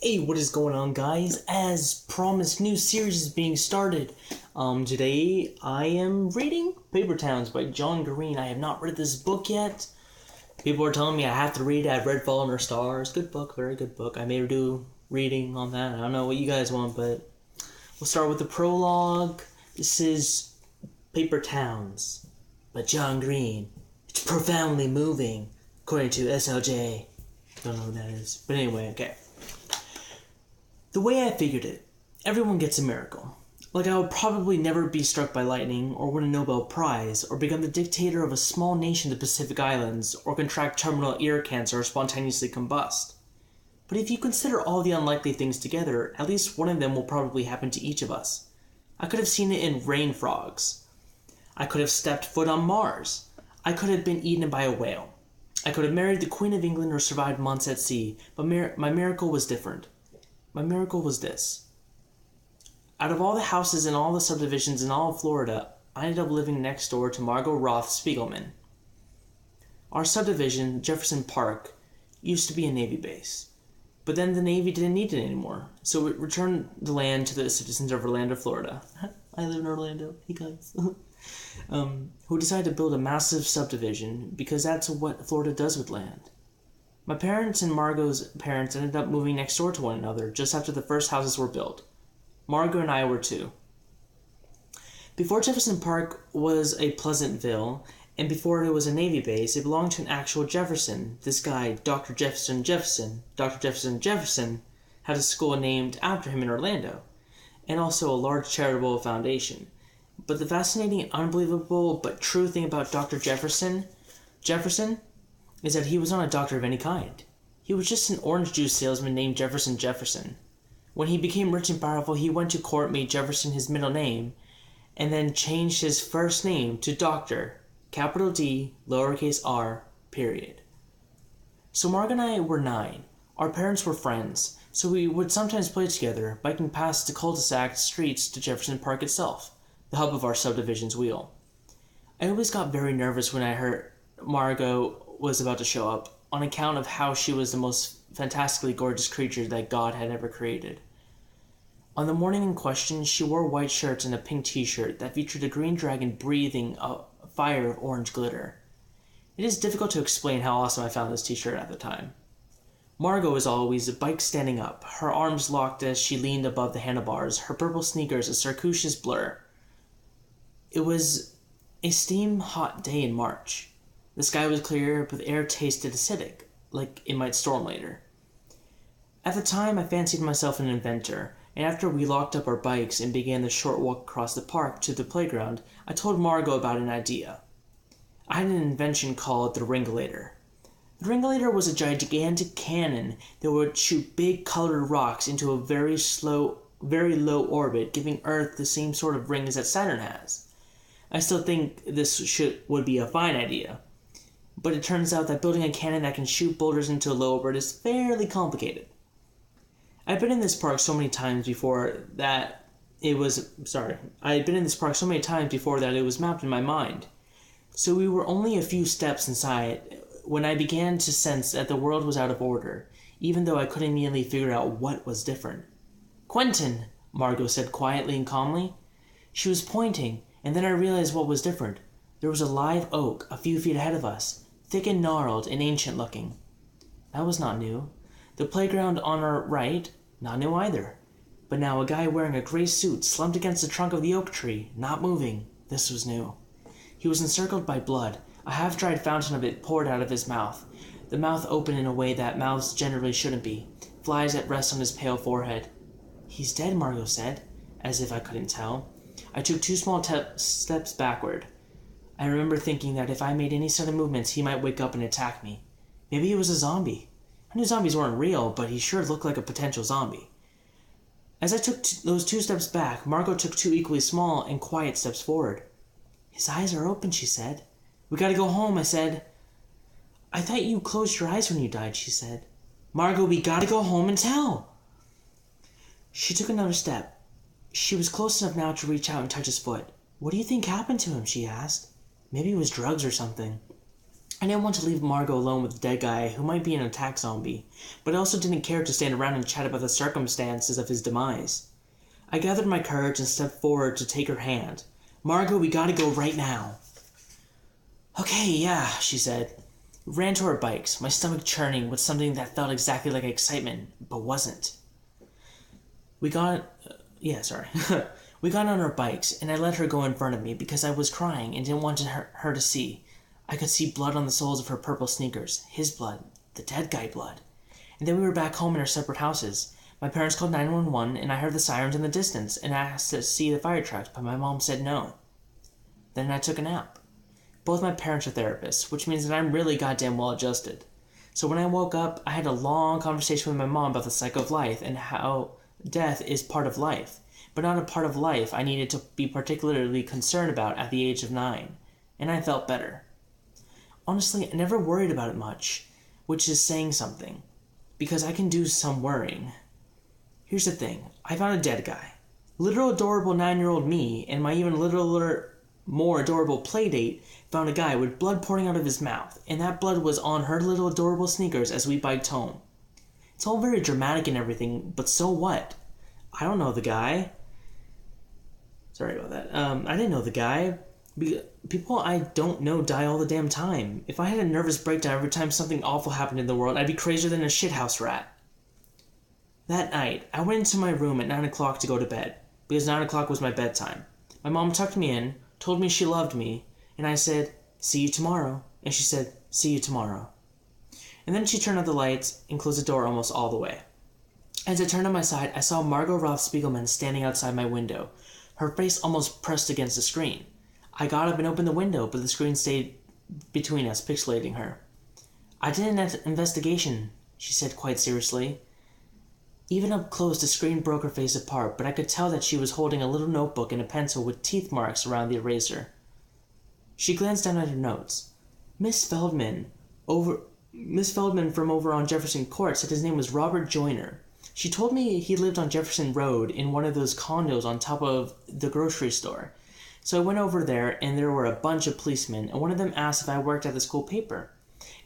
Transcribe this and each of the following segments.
Hey, what is going on, guys? As promised, new series is being started. Today I am reading Paper Towns by John Green. I have not read this book yet. People are telling me I have to read it. I've read Fallen or Stars. Good book, very good book. I may do reading on that. I don't know what you guys want, but we'll start with the prologue. This is Paper Towns by John Green. It's profoundly moving, according to SLJ. Don't know who that is. But anyway, okay. The way I figured it, everyone gets a miracle. Like I would probably never be struck by lightning, or win a Nobel Prize, or become the dictator of a small nation in the Pacific Islands, or contract terminal ear cancer or spontaneously combust. But if you consider all the unlikely things together, at least one of them will probably happen to each of us. I could have seen it in rain frogs. I could have stepped foot on Mars. I could have been eaten by a whale. I could have married the Queen of England or survived months at sea, but my miracle was different. My miracle was this. Out of all the houses and all the subdivisions in all of Florida, I ended up living next door to Margot Roth Spiegelman. Our subdivision, Jefferson Park, used to be a Navy base. But then the Navy didn't need it anymore, so it returned the land to the citizens of Orlando, Florida. I live in Orlando, hey guys. Who decided to build a massive subdivision because that's what Florida does with land. My parents and Margot's parents ended up moving next door to one another just after the first houses were built. Margot and I were too. Before Jefferson Park was a Pleasantville, and before it was a Navy base, it belonged to an actual Jefferson. This guy, Dr. Jefferson Jefferson. Dr. Jefferson Jefferson had a school named after him in Orlando, and also a large charitable foundation. But the fascinating and unbelievable but true thing about Dr. Jefferson is that he was not a doctor of any kind. He was just an orange juice salesman named Jefferson Jefferson. When he became rich and powerful, he went to court, made Jefferson his middle name, and then changed his first name to Dr., capital D, lowercase r, period. So Mark and I were 9. Our parents were friends, so we would sometimes play together, biking past the cul-de-sac streets to Jefferson Park itself, the hub of our subdivision's wheel. I always got very nervous when I heard Margot was about to show up, on account of how she was the most fantastically gorgeous creature that God had ever created. On the morning in question, she wore white shirts and a pink t-shirt that featured a green dragon breathing a fire of orange glitter. It is difficult to explain how awesome I found this t-shirt at the time. Margot, as always, bike standing up, her arms locked as she leaned above the handlebars, her purple sneakers a circuitous blur. It was a steam-hot day in March. The sky was clear, but the air tasted acidic, like it might storm later. At the time, I fancied myself an inventor, and after we locked up our bikes and began the short walk across the park to the playground, I told Margot about an idea. I had an invention called the Ringulator. The Ringulator was a gigantic cannon that would shoot big colored rocks into a very low orbit, giving Earth the same sort of rings that Saturn has. I still think this would be a fine idea. But it turns out that building a cannon that can shoot boulders into a low orbit is fairly complicated. I'd been in this park so many times before that it was mapped in my mind. So we were only a few steps inside when I began to sense that the world was out of order, even though I couldn't immediately figure out what was different. "Quentin," Margot said quietly and calmly. She was pointing, and then I realized what was different. There was a live oak a few feet ahead of us, thick and gnarled and ancient-looking. That was not new. The playground on our right, not new either. But now a guy wearing a gray suit slumped against the trunk of the oak tree, not moving. This was new. He was encircled by blood. A half-dried fountain of it poured out of his mouth, the mouth open in a way that mouths generally shouldn't be, flies at rest on his pale forehead. "He's dead," Margot said, as if I couldn't tell. I took 2 small steps backward. I remember thinking that if I made any sudden movements, he might wake up and attack me. Maybe he was a zombie. I knew zombies weren't real, but he sure looked like a potential zombie. As I took those 2 steps back, Margot took 2 equally small and quiet steps forward. "His eyes are open," she said. "We gotta go home," I said. "I thought you closed your eyes when you died," she said. "Margot, we gotta go home and tell." She took another step. She was close enough now to reach out and touch his foot. "What do you think happened to him?" she asked. "Maybe it was drugs or something." I didn't want to leave Margot alone with the dead guy who might be an attack zombie, but I also didn't care to stand around and chat about the circumstances of his demise. I gathered my courage and stepped forward to take her hand. "Margot, we gotta go right now." "Okay, yeah," she said. We ran to our bikes, my stomach churning with something that felt exactly like excitement, but wasn't. We got on our bikes, and I let her go in front of me because I was crying and didn't want her to see. I could see blood on the soles of her purple sneakers. His blood. The dead guy blood. And then we were back home in our separate houses. My parents called 911, and I heard the sirens in the distance and asked to see the fire trucks, but my mom said no. Then I took a nap. Both my parents are therapists, which means that I'm really goddamn well adjusted. So when I woke up, I had a long conversation with my mom about the cycle of life and how death is part of life, but not a part of life I needed to be particularly concerned about at the age of 9, and I felt better. Honestly, I never worried about it much, which is saying something, because I can do some worrying. Here's the thing, I found a dead guy. Literal adorable 9-year-old me and my even littler, more adorable playdate found a guy with blood pouring out of his mouth, and that blood was on her little adorable sneakers as we biked home. It's all very dramatic and everything, but so what? I don't know the guy. Sorry about that. I didn't know the guy. People I don't know die all the damn time. If I had a nervous breakdown every time something awful happened in the world, I'd be crazier than a shithouse rat. That night, I went into my room at 9 o'clock to go to bed, because 9 o'clock was my bedtime. My mom tucked me in, told me she loved me, and I said, "See you tomorrow." And she said, "See you tomorrow." And then she turned out the lights and closed the door almost all the way. As I turned on my side, I saw Margot Roth Spiegelman standing outside my window, her face almost pressed against the screen. I got up and opened the window, but the screen stayed between us, pixelating her. "I did an investigation," she said quite seriously. Even up close, the screen broke her face apart, but I could tell that she was holding a little notebook and a pencil with teeth marks around the eraser. She glanced down at her notes. Miss Feldman from over on Jefferson Court said his name was Robert Joyner. She told me he lived on Jefferson Road in one of those condos on top of the grocery store. So I went over there, and there were a bunch of policemen, and one of them asked if I worked at the school paper.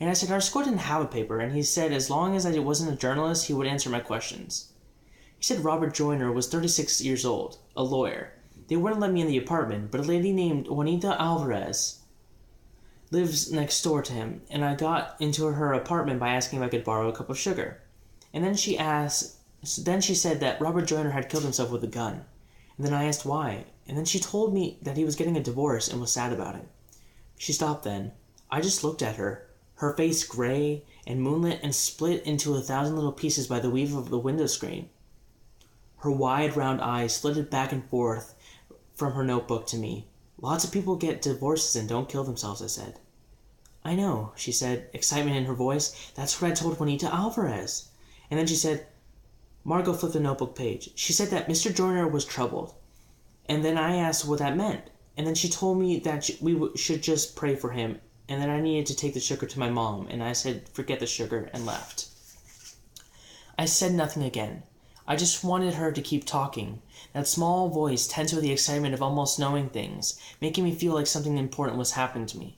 And I said our school didn't have a paper, and he said as long as I wasn't a journalist, he would answer my questions. He said Robert Joyner was 36 years old, a lawyer. They wouldn't let me in the apartment, but a lady named Juanita Alvarez lives next door to him, and I got into her apartment by asking if I could borrow a cup of sugar. And then she said that Robert Joyner had killed himself with a gun. And then I asked why, and then she told me that he was getting a divorce and was sad about it. She stopped then. I just looked at her, her face gray and moonlit and split into 1,000 little pieces by the weave of the window screen. Her wide, round eyes slitted back and forth from her notebook to me. "Lots of people get divorces and don't kill themselves," I said. "I know," she said, excitement in her voice. "That's what I told Juanita Alvarez." And then she said, Margot flipped the notebook page. She said that Mr. Joyner was troubled. And then I asked what that meant. And then she told me that we should just pray for him, and that I needed to take the sugar to my mom. And I said, "Forget the sugar," and left. I said nothing again. I just wanted her to keep talking. That small voice tense with the excitement of almost knowing things, making me feel like something important was happening to me.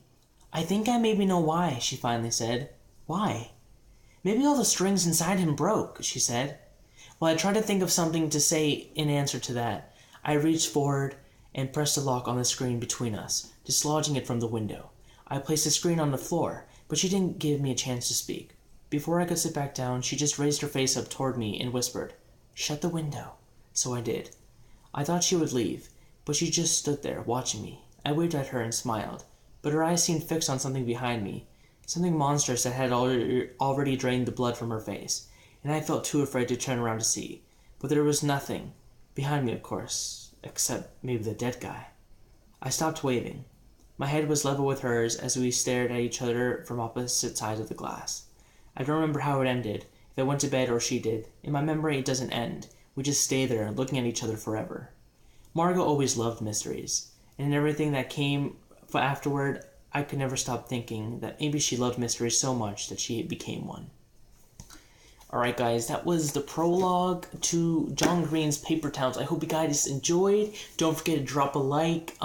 "I think I maybe know why," she finally said. "Why?" "Maybe all the strings inside him broke," she said. While I tried to think of something to say in answer to that, I reached forward and pressed the lock on the screen between us, dislodging it from the window. I placed the screen on the floor, but she didn't give me a chance to speak. Before I could sit back down, she just raised her face up toward me and whispered, "Shut the window." So I did. I thought she would leave, but she just stood there, watching me. I waved at her and smiled, but her eyes seemed fixed on something behind me, something monstrous that had already drained the blood from her face, and I felt too afraid to turn around to see. But there was nothing, behind me of course, except maybe the dead guy. I stopped waving. My head was level with hers as we stared at each other from opposite sides of the glass. I don't remember how it ended, if I went to bed or she did. In my memory it doesn't end. We just stay there, looking at each other forever. Margot always loved mysteries, and in everything that came afterward, I could never stop thinking that maybe she loved mysteries so much that she became one. Alright guys, that was the prologue to John Green's Paper Towns. I hope you guys enjoyed. Don't forget to drop a like.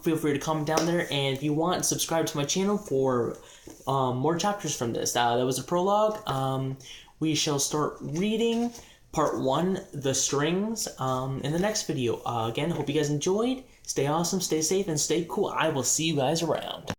Feel free to comment down there. And if you want, subscribe to my channel for more chapters from this. That was a prologue. We shall start reading part 1, The Strings, in the next video. Again, hope you guys enjoyed. Stay awesome, stay safe, and stay cool. I will see you guys around.